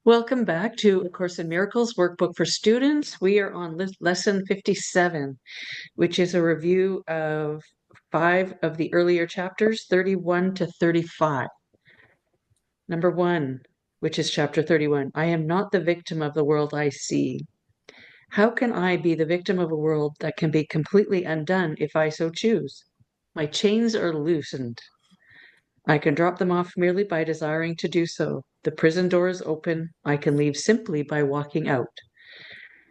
Welcome back to A Course in Miracles workbook for students. We are on lesson 57, which is a review of 5 of the earlier chapters, 31 to 35. Number 1, which is chapter 31, I am not the victim of the world I see. How can I be the victim of a world that can be completely undone if I so choose? My chains are loosened. I can drop them off merely by desiring to do so. The prison door is open. I can leave simply by walking out.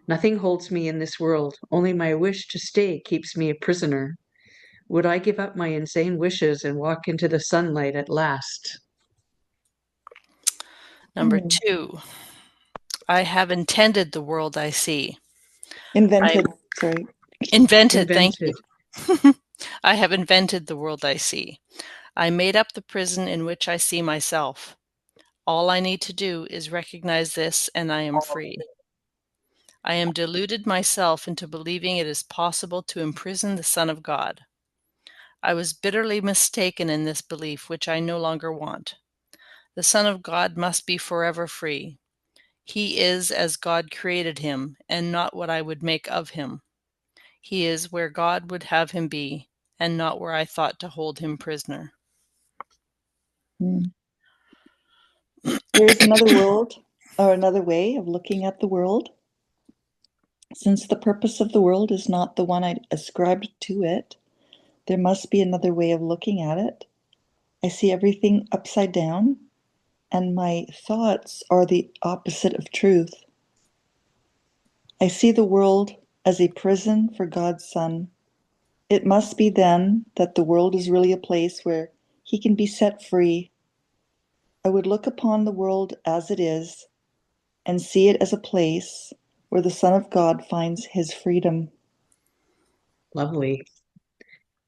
Nothing holds me in this world. Only my wish to stay keeps me a prisoner. Would I give up my insane wishes and walk into the sunlight at last? Number 2, I have intended the world I see. Invented. Invented, thank you. I have invented the world I see. I made up the prison in which I see myself. All I need to do is recognize this, and I am free. I am deluded myself into believing it is possible to imprison the Son of God. I was bitterly mistaken in this belief, which I no longer want. The Son of God must be forever free. He is as God created him, and not what I would make of him. He is where God would have him be, and not where I thought to hold him prisoner. There's another world, or another way of looking at the world. Since the purpose of the world is not the one I ascribed to it, there must be another way of looking at it. I see everything upside down, and my thoughts are the opposite of truth. I see the world as a prison for God's Son. It must be then that the world is really a place where he can be set free. I would look upon the world as it is and see it as a place where the Son of God finds his freedom. Lovely.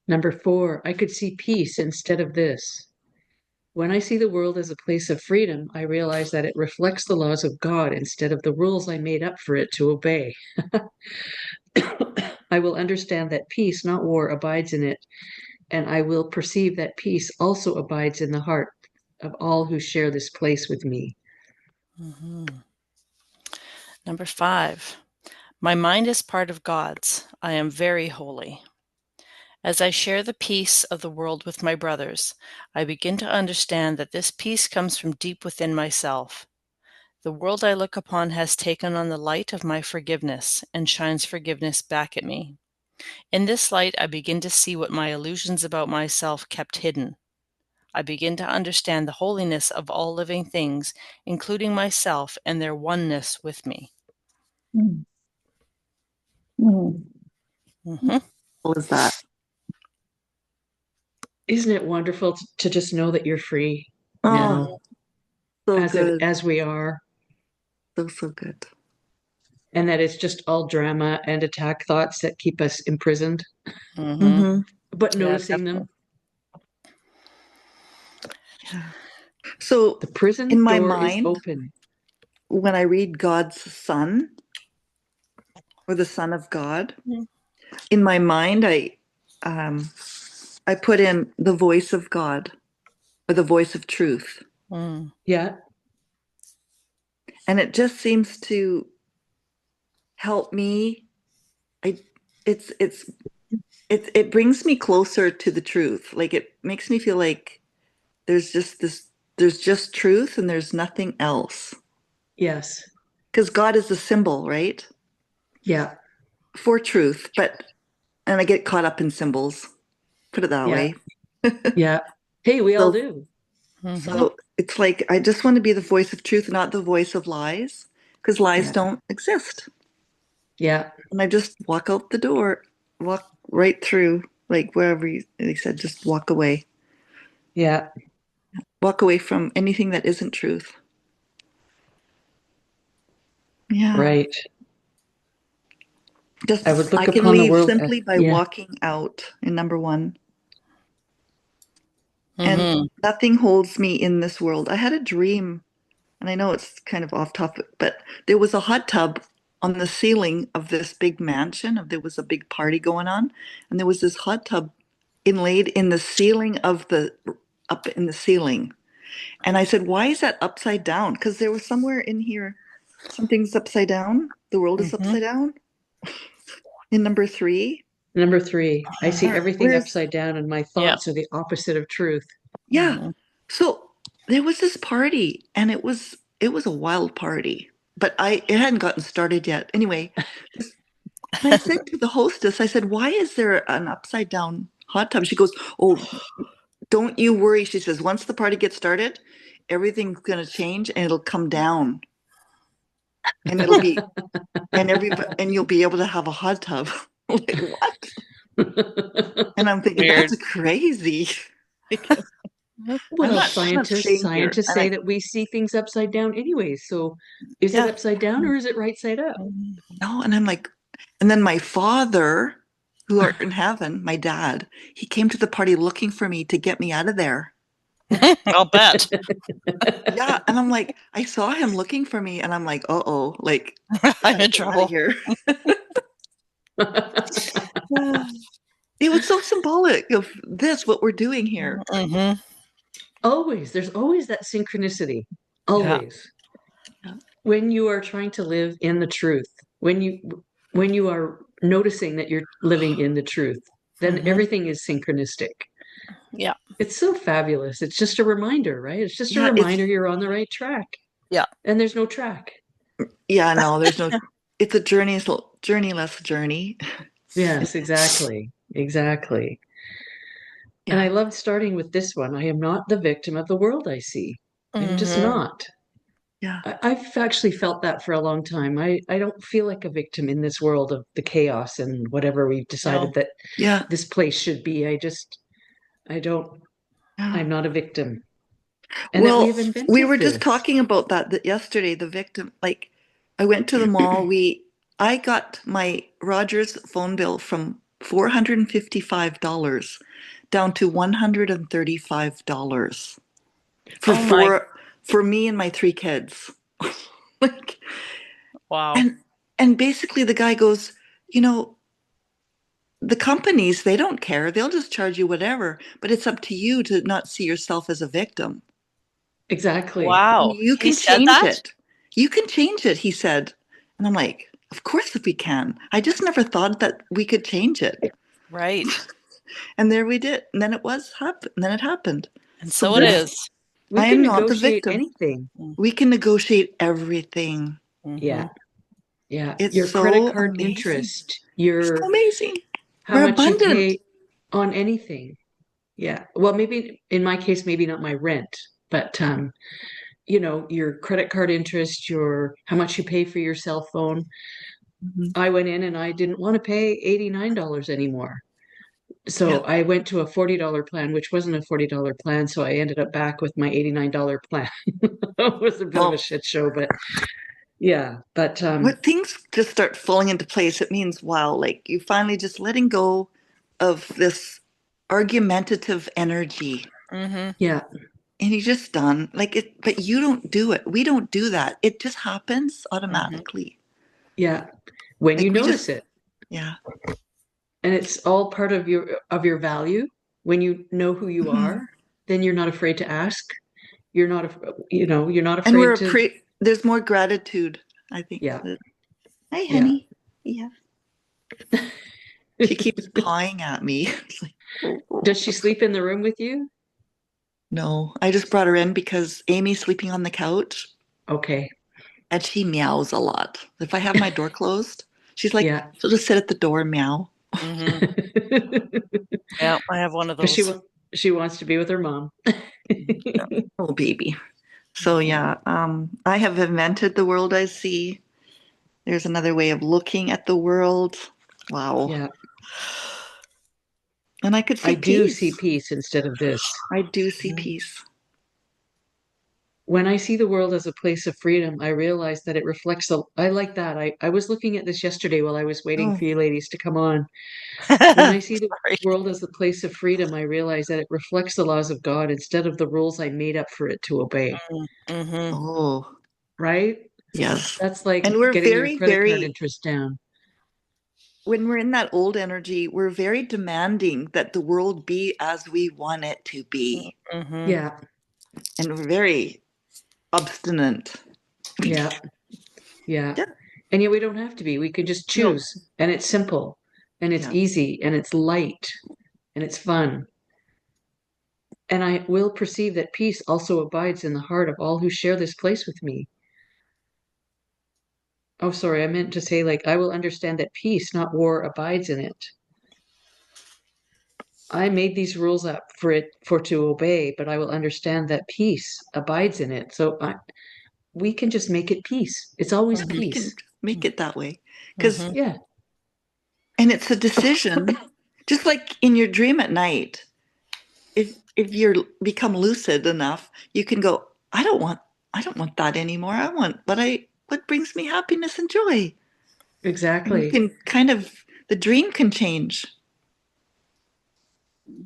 Number 4, I could see peace instead of this. When I see the world as a place of freedom, I realize that it reflects the laws of God instead of the rules I made up for it to obey. I will understand that peace, not war, abides in it, and I will perceive that peace also abides in the heart of all who share this place with me. Number 5, my mind is part of God's. I am very holy. As I share the peace of the world with my brothers, I begin to understand that this peace comes from deep within myself. The world I look upon has taken on the light of my forgiveness and shines forgiveness back at me. In this light, I begin to see what my illusions about myself kept hidden. I begin to understand the holiness of all living things, including myself, and their oneness with me. What was that? Isn't it wonderful to just know that you're free Oh, now, so good. as we are, So good. and that it's just all drama and attack thoughts that keep us imprisoned, but noticing them. Yeah. So The prison in my door mind, is open. when I read God's Son or the Son of God, in my mind, I put in the voice of God or the voice of truth. Yeah. And it just seems to help me. It brings me closer to the truth. Like, it makes me feel like there's just truth and there's nothing else. Yes. Because God is the symbol, right? Yeah. For truth. And I get caught up in symbols. Put it that way. Yeah. Hey, we all do. So it's like, I just want to be the voice of truth, not the voice of lies, because lies don't exist. Yeah. And I just walk out the door, walk right through, like wherever they said, just walk away. Yeah. Walk away from anything that isn't truth. Yeah. Right. I can leave simply by walking out in number 1. And nothing holds me in this world. I had a dream, and I know it's kind of off topic, but there was a hot tub on the ceiling of this big mansion. There was a big party going on, and there was this hot tub inlaid in the ceiling up in the ceiling. And I said, why is that upside down? Because there was somewhere in here, something's upside down. The world is upside down in number 3. Number 3, I see everything Where's, upside down and my Yeah. thoughts are the opposite of truth. yeah. So there was this party and it was a wild party, but it hadn't gotten started yet. Anyway, and I said to the hostess, I said, why is there an upside down hot tub? She goes, oh, don't you worry. She says, once the party gets started, everything's going to change and it'll come down and it'll be, and you'll be able to have a hot tub. Like, what? And I'm thinking, Weird. that's crazy. Well, I'm not staying here. scientists say that we see things upside down anyway. So is it upside down or is it right side up? No, and I'm like, and then my father, who are in heaven, my dad, he came to the party looking for me to get me out of there. I'll bet. Yeah, and I'm like, I saw him looking for me, and I'm like, uh-oh, like, I'm in get out trouble. of here. It was so symbolic of this, what we're doing here. Always, there's always that synchronicity. Always. Yeah. When you are trying to live in the truth, when you are noticing that you're living in the truth, then everything is synchronistic. Yeah. It's so fabulous. It's just a reminder, right? It's just a reminder you're on the right track. Yeah. And there's no track. Yeah, no, there's no, it's a journeyless journey. Yes, exactly. Exactly. Yeah. And I loved starting with this one. I am not the victim of the world I see. I'm just not. Yeah. I've actually felt that for a long time. I don't feel like a victim in this world of the chaos and whatever we've decided that this place should be. I'm not a victim. And that we have invented we were this. just talking about that yesterday, the victim, like I went to the mall, I got my Rogers phone bill from $455 down to $135 for me and my 3 kids. Like, wow. And basically the guy goes, the companies, they don't care. They'll just charge you whatever, but it's up to you to not see yourself as a victim. Exactly. Wow. You can change it. You can change it, he said. And I'm like, of course if we can. I just never thought that we could change it. Right. And there we did. And then it happened. And so it is. We can negotiate anything. We can negotiate everything. Yeah. Yeah. It's your so credit card amazing. interest, your so amazing. How We're much abundant. you pay on anything. Yeah. Well, maybe in my case, maybe not my rent, but your credit card interest, how much you pay for your cell phone. I went in and I didn't want to pay $89 anymore. So I went to a $40 plan, which wasn't a $40 plan. So I ended up back with my $89 plan. It was a bit of a shit show, but yeah. But when things just start falling into place, it means, wow, like you finally just letting go of this argumentative energy. Yeah. And you're just done. Like it, but you don't do it. We don't do that. It just happens automatically. Yeah. When you notice it. Yeah. And it's all part of your value. When you know who you are, then you're not afraid to ask. You're not afraid to. There's more gratitude, I think. Yeah. Hi, honey. Yeah. She keeps pawing at me. Does she sleep in the room with you? No, I just brought her in because Amy's sleeping on the couch. Okay. And she meows a lot. If I have my door closed, she's like, she'll just sit at the door and meow. Yeah, I have one of those. She wants to be with her mom. Oh, baby. So yeah, I have invented the world I see. There's another way of looking at the world. Wow. Yeah. And I could see I do see peace instead of this. I do see peace. When I see the world as a place of freedom, I realize that it reflects I like that. I was looking at this yesterday while I was waiting for you ladies to come on. When I see the world as a place of freedom, I realize that it reflects the laws of God instead of the rules I made up for it to obey. Oh. Right? Yes. That's like and we're getting very, your credit very, card interest down. When we're in that old energy, we're very demanding that the world be as we want it to be. Yeah. and very obstinate. Yeah. Yeah. Yeah. And yet we don't have to be. We could just No. choose. And it's simple and it's Yeah. easy and it's light and it's fun. And I will perceive that peace also abides in the heart of all who share this place with me. Oh, sorry, I meant to say, like, I will understand that peace, not war, abides in it. I made these rules up for to obey, but I will understand that peace abides in it. So we can just make it peace. It's always We can peace. make it that way. Because, Mm-hmm. Yeah, and it's a decision, just like in your dream at night. If you're become lucid enough, you can go, I don't want that anymore. I want what brings me happiness and joy. And you exactly. can kind of, the dream can change.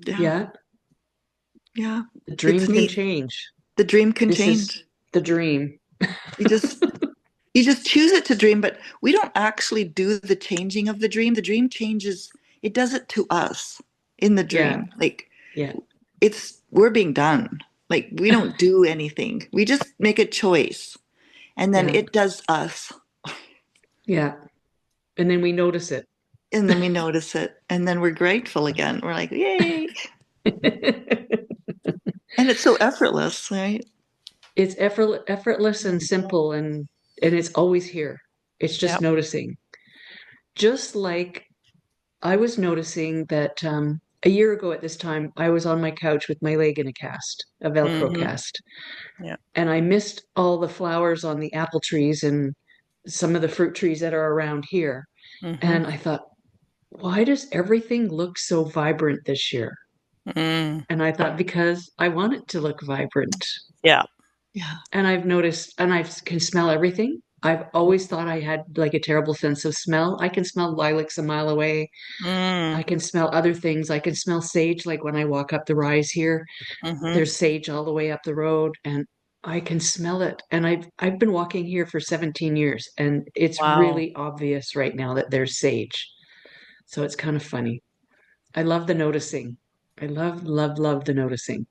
Yeah. Yeah, Yeah. the It's dream can neat. change. The dream can This is change. the dream. You just you just choose it to dream, but we don't actually do the changing of the dream. The dream changes, it does it to us in the Yeah, dream. Like yeah, we're being done. Like we don't do anything. We just make a choice. And then yeah, it does us. yeah. And then we notice it. And then we notice it. And then we're grateful again. We're like, yay. And it's so effortless, right? It's effortless and simple and it's always here. It's just Yep. noticing. Just like I was noticing that a year ago at this time, I was on my couch with my leg in a cast, a Velcro Mm-hmm. cast, Yeah. and I missed all the flowers on the apple trees and some of the fruit trees that are around here. Mm-hmm. And I thought, why does everything look so vibrant this year? Mm. And I thought, because I want it to look vibrant. Yeah. Yeah. And I've noticed, and I can smell everything. I've always thought I had like a terrible sense of smell. I can smell lilacs a mile away. I Mm. can smell other things. I can smell sage, like when I walk up the rise here, Mm-hmm. there's sage all the way up the road, and I can smell it. And I've been walking here for 17 years, and it's Wow. really obvious right now that there's sage. So it's kind of funny. I love the noticing. I love the noticing.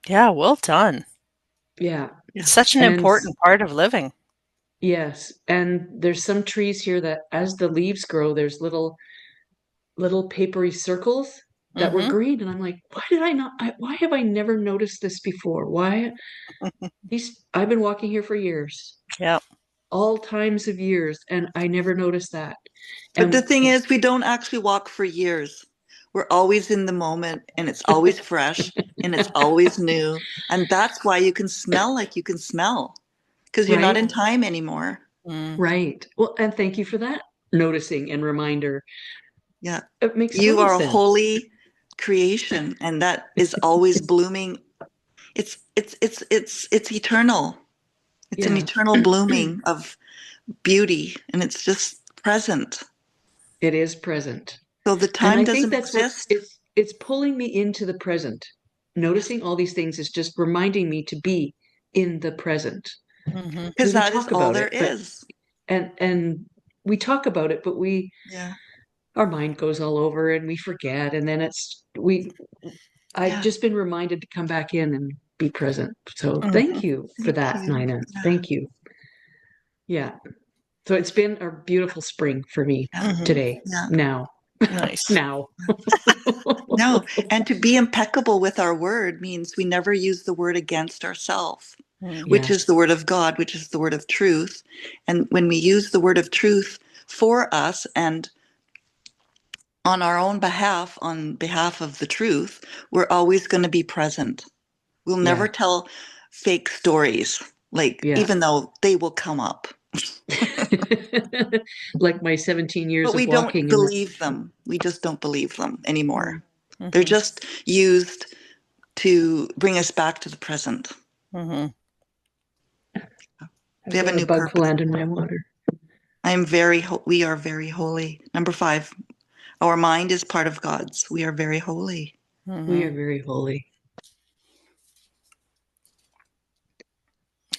Yeah, well done. Yeah. It's Yeah. such an And important part of living. yes, and there's some trees here that as the leaves grow, there's little papery circles that were Mm-hmm. green, and I'm like, why have I never noticed this before? Why these I've been walking here for years, Yeah. all times of years, and I never noticed that. But the And thing is, we don't actually walk for years. We're always in the moment and it's always fresh and it's always new. And that's why you can smell like you can smell because you're not right, in time anymore. Mm. right. Well, and thank you for that noticing and reminder. Yeah. It makes You total are a sense. holy creation and that is always blooming. It's eternal. It's an Yeah, eternal blooming of beauty and it's just present. it is present. So the And time I think doesn't that's what exist. it's pulling me into the present. Noticing all these things is just reminding me to be in the present. Mm-hmm. Because We that is talk all about there it, but is. and we talk about it, but we Yeah. our mind goes all over and we forget, and then it's we I've Yeah. just been reminded to come back in and be present. So Mm-hmm. thank you for Thank that, you. Nina. Yeah. Thank you. Yeah. So it's been a beautiful spring for me Yeah. Mm-hmm. today. Yeah. Now. Nice. Now. No. And to be impeccable with our word means we never use the word against ourselves, Mm. which is Yes. the word of God, which is the word of truth. And when we use the word of truth for us and on our own behalf, on behalf of the truth, we're always going to be present. We'll never Yeah. tell fake stories, like, Yeah. even though they will come up. Like my 17 years But of we don't walking in the believe them. We just don't believe them anymore. Mm. They're Mm-hmm. just used to bring us back to the present. Mm-hmm. I've They have a got a new bug purpose. plant in my water. We are very holy. Number 5, our mind is part of God's. We are very holy. We Mm-hmm. are very holy.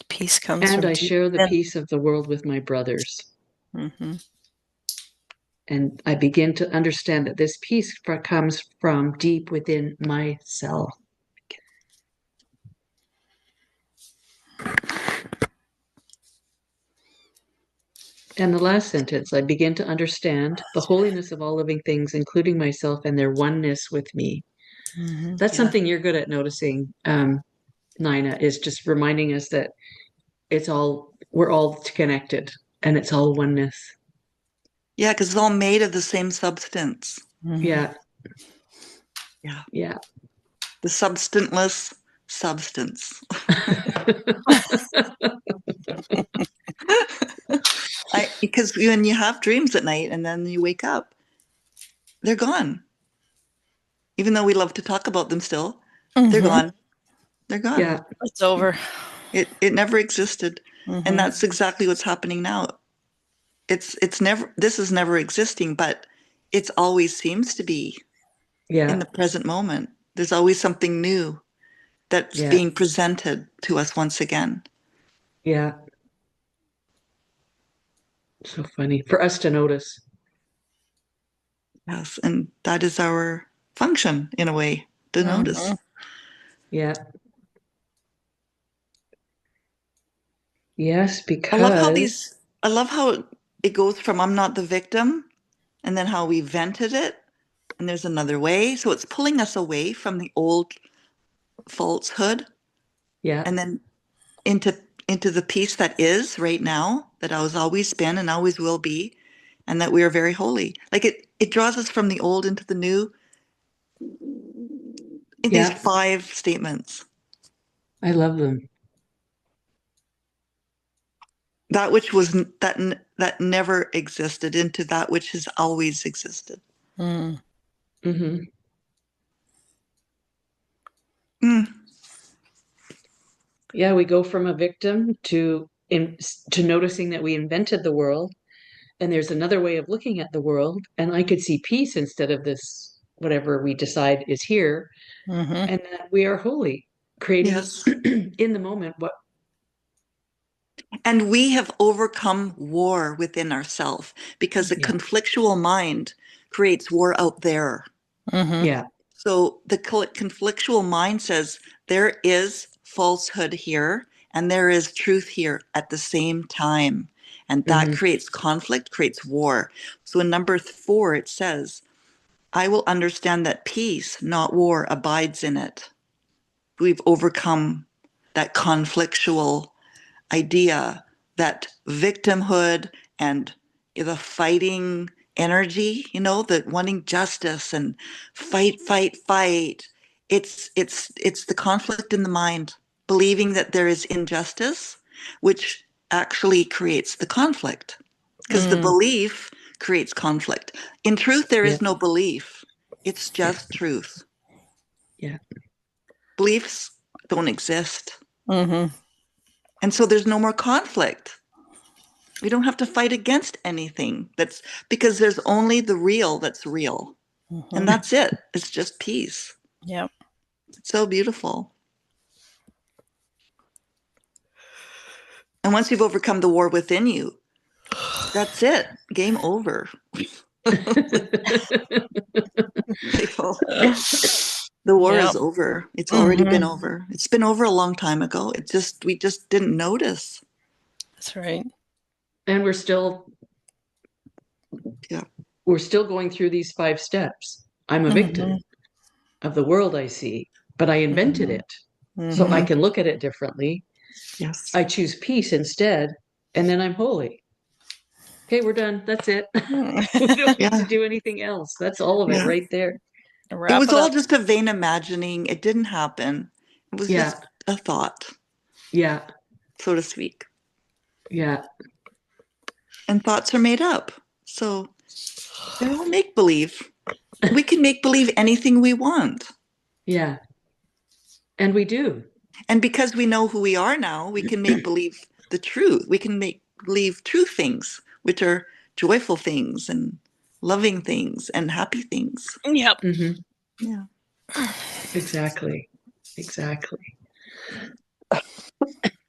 Peace comes And from I deep share the within. peace of the world with my brothers. Mm-hmm. And I begin to understand that this peace comes from deep within myself. And the last sentence, I begin to understand the holiness of all living things, including myself and their oneness with me. That's Yeah. something you're good at noticing, Nina, is just reminding us that we're all connected and it's all oneness. Yeah, because it's all made of the same substance. Yeah. Yeah. Yeah. The substanceless substance. Because when you have dreams at night and then you wake up, they're gone. Even though we love to talk about them still, they're gone. They're gone. Yeah. It's over. It never existed. And that's exactly what's happening now. It's never, this is never existing, but it always seems to be in Yeah. the present moment. There's always something new that's Yeah. being presented to us once again. Yeah. So funny for us to notice. Yes, and that is our function in a way, to notice. Yeah. Yes, I love how because it goes from I'm not the victim, and then how we vented it, and there's another way. So it's pulling us away from the old falsehood yeah. and then into the peace that is right now, that I was always been and always will be, and that we are very holy. Like it draws us from the old into the new in these Yeah. 5 statements. I love them. That which was that never existed into that which has always existed. Mm-hmm. Mm. Yeah, we go from a victim to noticing that we invented the world, and there's another way of looking at the world, and I could see peace instead of this whatever we decide is here, and that we are holy, creating Yes. in the moment what. And we have overcome war within ourselves because a Yeah. conflictual mind creates war out there. Yeah. So the conflictual mind says there is falsehood here and there is truth here at the same time. And that Mm-hmm. creates conflict, creates war. So in number 4, it says, I will understand that peace, not war, abides in it. We've overcome that conflictual idea, that victimhood and the fighting energy, the wanting justice and fight, fight, fight. It's the conflict in the mind, believing that there is injustice, which actually creates the conflict. Because the belief creates conflict. In truth, there Yeah. is no belief. It's Yeah. just truth. Yeah. Beliefs don't exist. And so there's no more conflict. We don't have to fight against anything. That's because there's only the real that's real. And that's it. It's just peace. Yep. It's so beautiful. And once you've overcome the war within you, that's it. Game over. The war Yep. is over. It's already been over. It's been over a long time ago. We just didn't notice. That's right. And Yeah. we're still going through these 5 steps. I'm a victim of the world I see, but I invented it. So I can look at it differently. Yes. I choose peace instead, and then I'm holy. Okay, we're done. That's it. We don't need to Yeah. do anything else. That's all of it Yeah. right there. It Wrap was it all up. just a vain imagining. It didn't happen. It was Yeah. just a thought, Yeah. so to speak. Yeah. And thoughts are made up. So they're all make believe. We can make believe anything we want. Yeah. And we do. And because we know who we are now, we can make believe the truth. We can make believe true things, which are joyful things and loving things and happy things. Yep. Mm-hmm. Yeah. Exactly. Exactly.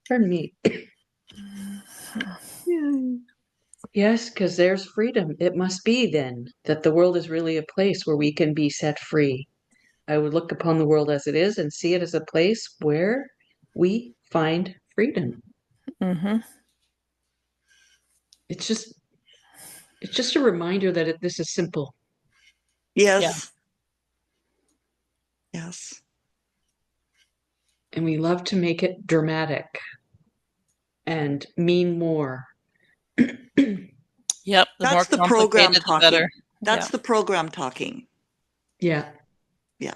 Pardon me. Yeah. Yes, because there's freedom. It must be then that the world is really a place where we can be set free. I would look upon the world as it is and see it as a place where we find freedom. Mm-hmm. It's just It's just a reminder that this is simple. Yes. Yes. And we love to make it dramatic and mean more. Yep. The more That's the program complicated, the better. talking. That's the program talking. Yeah. Yeah.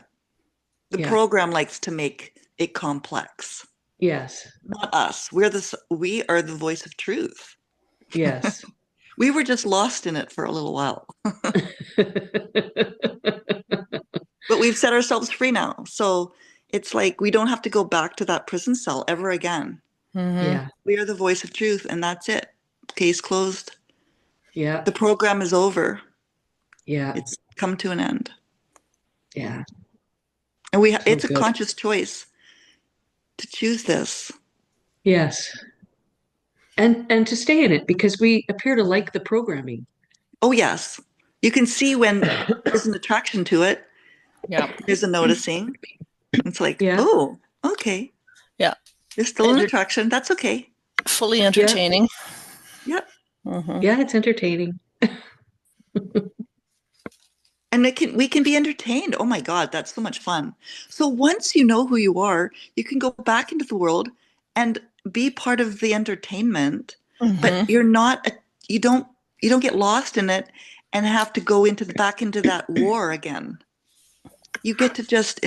The Yeah. program likes to make it complex. Yes. Not us. We are the voice of truth. Yes. We were just lost in it for a little while. But we've set ourselves free now. So it's like we don't have to go back to that prison cell ever again. Yeah. We are the voice of truth, and that's it. Case closed. Yeah. The program is over. Yeah. It's come to an end. Yeah. And So it's a good. conscious choice to choose this. Yes. And to stay in it because we appear to like the programming. Oh, yes. You can see when there's an attraction to it. Yeah. There's a noticing. It's like, Yeah. oh, okay. Yeah. There's still an attraction. That's okay. Fully Yeah. entertaining. Yep. Yeah, it's entertaining. And we can be entertained. Oh my God, that's so much fun. So once you know who you are, you can go back into the world and be part of the entertainment, but you don't get lost in it and have to go back into that war again. You get to just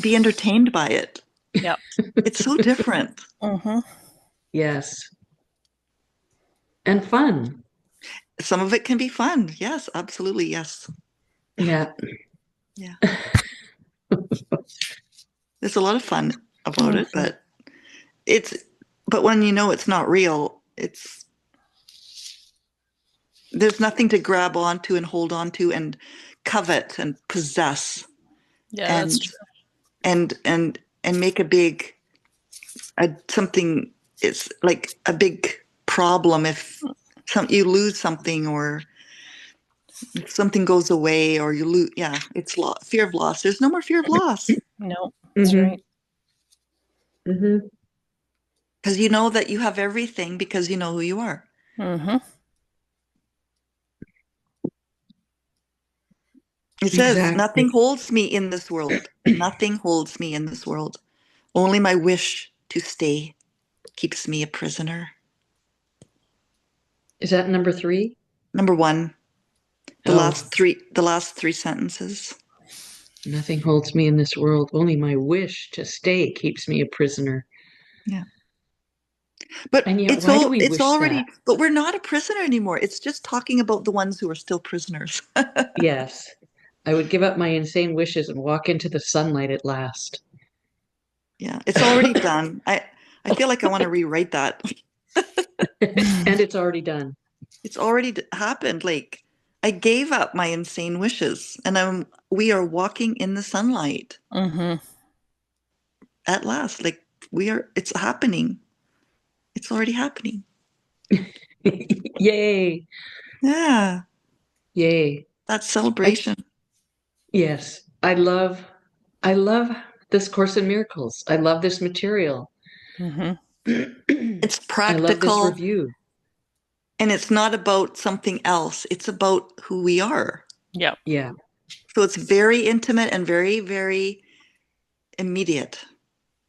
be entertained by it. Yeah. It's so different. Yes. And fun. Some of it can be fun. Yes, absolutely. Yes. Yeah. Yeah. There's a lot of fun about it, but it's but when you know it's not real, there's nothing to grab onto and hold onto and covet and possess Yeah, that's and true. and make something. It's like a big problem if you lose something, or if something goes away, or you lose. Yeah, it's fear of loss. There's no more fear of loss No, that's right. Mm-hmm. because you know that you have everything because you know who you are. It says, Exactly. nothing holds me in this world. Nothing holds me in this world. Only my wish to stay keeps me a prisoner. Is that number 3? Number one, Oh, the last three sentences. nothing holds me in this world. Only my wish to stay keeps me a prisoner. Yeah. But And yet, why do we it's wish that? already, but we're not a prisoner anymore. It's just talking about the ones who are still prisoners. Yes. I would give up my insane wishes and walk into the sunlight at last. Yeah, it's already done. I feel like I want to rewrite that. And it's already done. It's already happened. Like I gave up my insane wishes, and we are walking in the sunlight at last. Like it's happening. It's already happening. Yay. Yeah, Yay. that's celebration. Yes. I love this Course in Miracles. I love this material. It's I love this practical, review. and it's not about something else. It's about who we are. Yeah. Yeah. So it's very intimate and very, very immediate.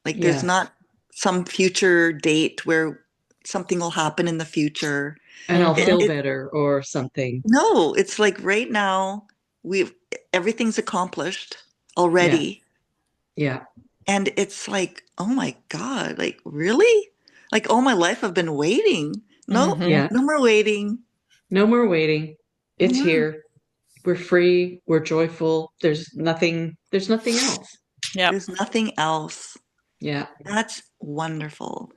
Like there's Yeah. not some future date where something will happen in the future. And I'll feel It better or something. No, it's like right now we've everything's accomplished Yeah. already. Yeah. And it's like, oh my God, like really? Like all my life I've been waiting. No, Yeah. no more waiting. No more waiting. No It's more. here. We're free. We're joyful. There's nothing else. Yeah. There's nothing else. Yeah. That's wonderful.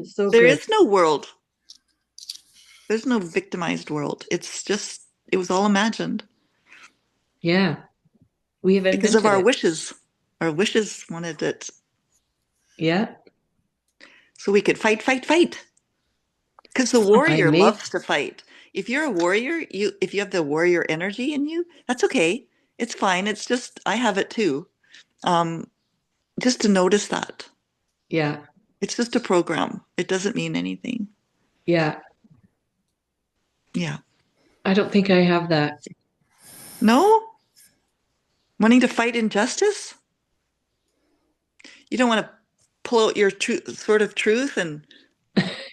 So There good. is no world. There's no victimized world. It was all imagined Yeah. We have because of invented our it. wishes. Our wishes wanted it Yeah. so we could fight, fight, fight. Because the I warrior made loves to fight. If you're a warrior, if you have the warrior energy in you, that's okay. It's fine. It's just I have it too. Um, just to notice that. Yeah. It's just a program. It doesn't mean anything. Yeah. Yeah. I don't think I have that. No? Wanting to fight injustice? You don't want to pull out your sort of truth and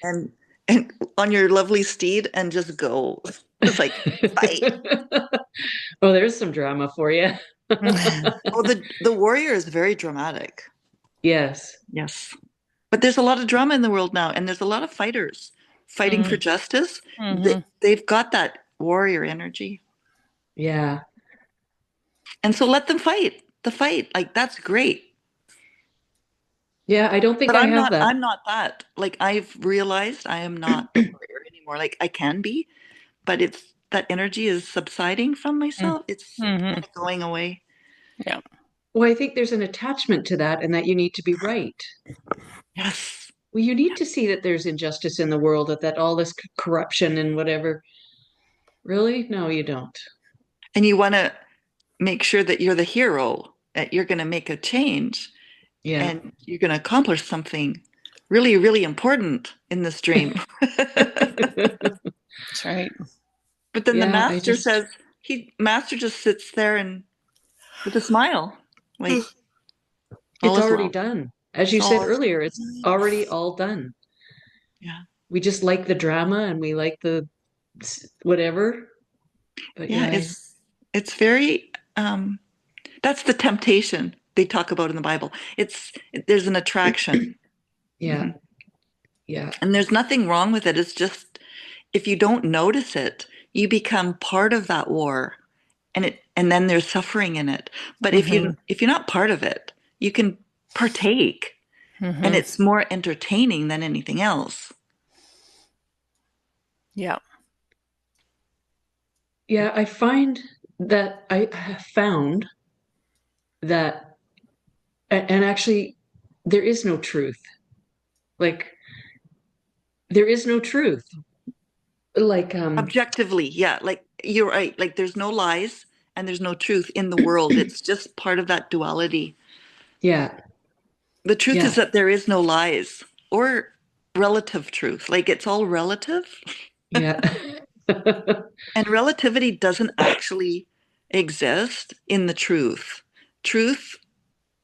and on your lovely steed and just go. It's like fight. Oh, there's some drama for you. Oh, the warrior is very dramatic. Yes. Yes. But there's a lot of drama in the world now, and there's a lot of fighters fighting for justice. Mm-hmm. They've got that warrior energy. Yeah. And so let them fight. The fight, like that's great. Yeah, I don't think But I have that. I'm not that. Like I've realized I am not the warrior anymore. Like I can be, but it's that energy is subsiding from myself. It's Mm-hmm. kind of going away. Yeah. Well, I think there's an attachment to that and that you need to be right. Yes. Well, you need to see that there's injustice in the world, that all this corruption and whatever. Really? No, you don't. And you want to make sure that you're the hero, that you're going to make a change Yeah. and you're going to accomplish something really, really important in this dream. That's right. But then the Yeah, master says, master just sits there and with a smile, like all it's is already well. done. As you It's said all is earlier, it's already all done. yeah. We just like the drama and we like the whatever. But Yeah, yeah, it's very that's the temptation they talk about in the Bible. There's an attraction. yeah, yeah, And there's nothing wrong with it. It's just if you don't notice it, you become part of that war and then there's suffering in it. But Mm-hmm. if you're not part of it, you can partake and Mm-hmm. it's more entertaining than anything else. Yeah. yeah. I find that I have found that, and actually, there is no truth. Like, there is no truth. Like, Objectively, yeah, like you're right. Like there's no lies and there's no truth in the world. It's just part of that duality. yeah, The truth is yeah, that there is no lies or relative truth. Like it's all relative. yeah, And relativity doesn't actually exist in the truth. Truth,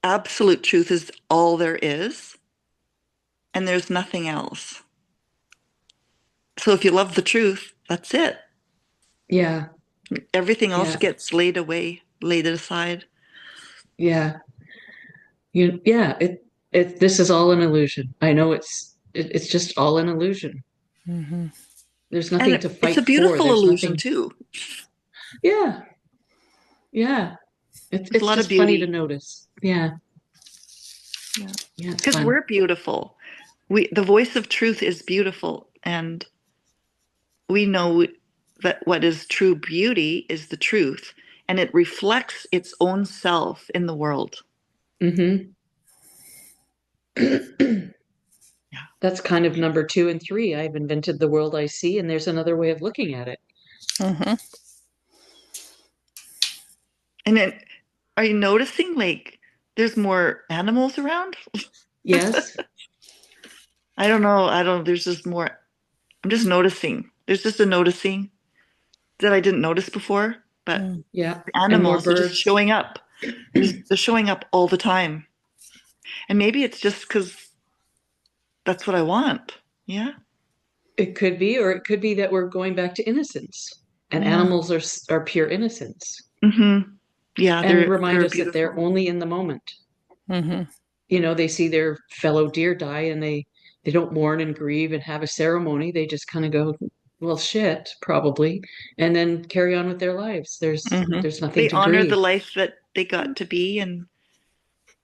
absolute truth, is all there is, and there's nothing else. So if you love the truth, that's it. yeah, Everything else yeah, gets laid away, laid aside. yeah. Yeah. This is all an illusion. I know it's just all an illusion. Mm-hmm. There's And nothing to it's a fight for. beautiful There's illusion nothing. too. Yeah, yeah. There's a It's lot of just funny to beauty. notice. Yeah, Yeah. yeah. It's Because fun. we're beautiful. The voice of truth is beautiful, and we know that what is true beauty is the truth, and it reflects its own self in the world. Hmm. Yeah. That's kind of number two and three. I've invented the world I see, and there's another way of looking at it. Mm-hmm. And then, are you noticing like there's more animals around? Yes. I don't know. I don't. There's just more. I'm just noticing. There's just a noticing that I didn't notice before, but Yeah. the And more animals are just birds. showing up. They're showing up all the time. And maybe it's just because that's what I want. Yeah. It could be, or it could be that we're going back to innocence, and Yeah. animals are pure innocence, Mm-hmm. Yeah, and remind they're us that they're beautiful. only in the moment. Mm-hmm. They see their fellow deer die, and they don't mourn and grieve and have a ceremony. They just kind of go, well, shit, probably, and then carry on with their lives. Mm-hmm. There's nothing They to honor the grieve. life that they got to be, and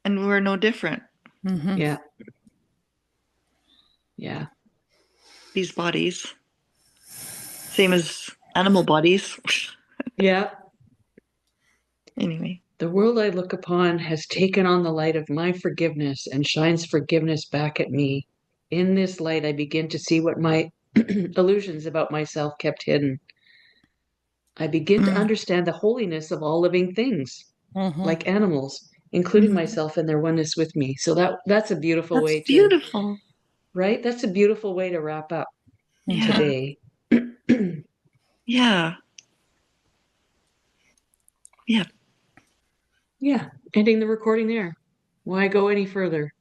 we're no different. Mm-hmm. Yeah. Yeah. These bodies, same as animal bodies. Yeah. Anyway. The world I look upon has taken on the light of my forgiveness and shines forgiveness back at me. In this light, I begin to see what my illusions about myself kept hidden. I begin to Mm. understand the holiness of all living things, Mm-hmm. like animals, including myself in their oneness with me. So that's a beautiful That's way to, beautiful. right? That's a beautiful way to wrap up Yeah. today. Yeah. Yeah. Yeah, ending the recording there. Why go any further?